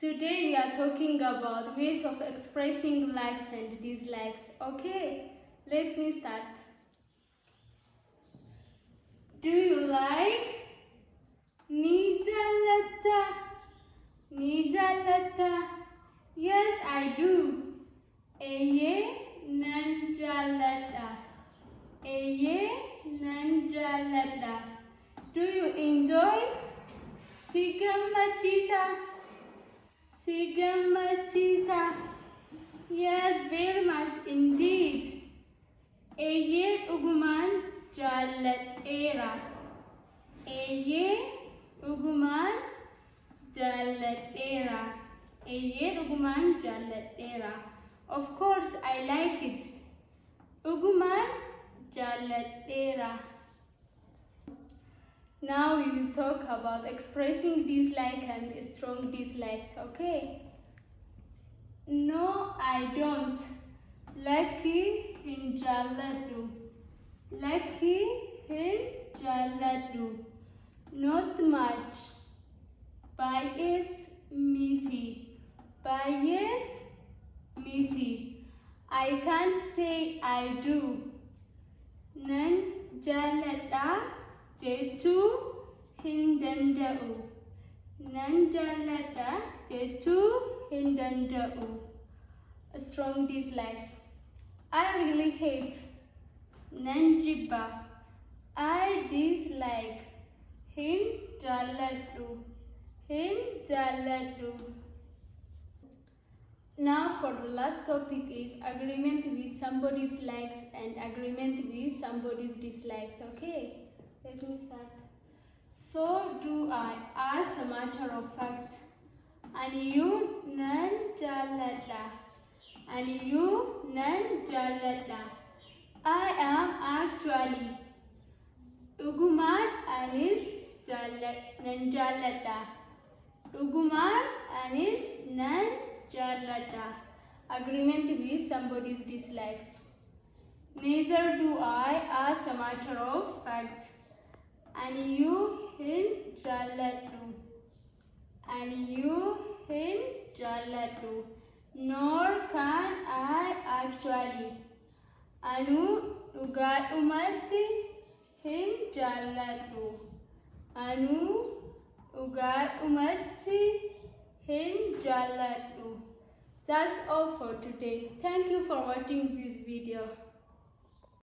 Today we are talking about ways of expressing likes and dislikes. Okay, let me start. Do you like? Nijalata. Nijalata. Yes, I do. Eye nanjalata. Eye nanjalata. Do you enjoy? Sigamachisa. Sigamachisa. Yes, very much indeed. Eye uguman jalatera. Eye uguman jalatera. Eye uguman jalatera. Of course, I like it. Uguman jalatera. Now we will talk about expressing dislike and strong dislikes, okay? No, I don't. Lucky hinjaladu. Lucky hinjaladu. Not much. Bias miti. Bias miti. I can't say I do. Nan jalata jechu hindandau. Nan jalata jechu hindandau. Strong dislikes. I really hate. Nanjiba. I dislike. Him jaladu. Him jaladu. Now for the last topic is agreement with somebody's likes and agreement with somebody's dislikes. Okay, let me start. So do I, as a matter of fact. And you nan jalada. And you nan jalada. I am actually. Uguman anis nan jalada. Uguman anis nan jalada. Agreement with somebody's dislikes. Neither do I, as a matter of fact. And you hin jaladu. And you hin jaladu. Nor can I actually. Anu ugat umati hin jaladu. Anu ugat umati hin jaladu. That's all for today. Thank you for watching this video.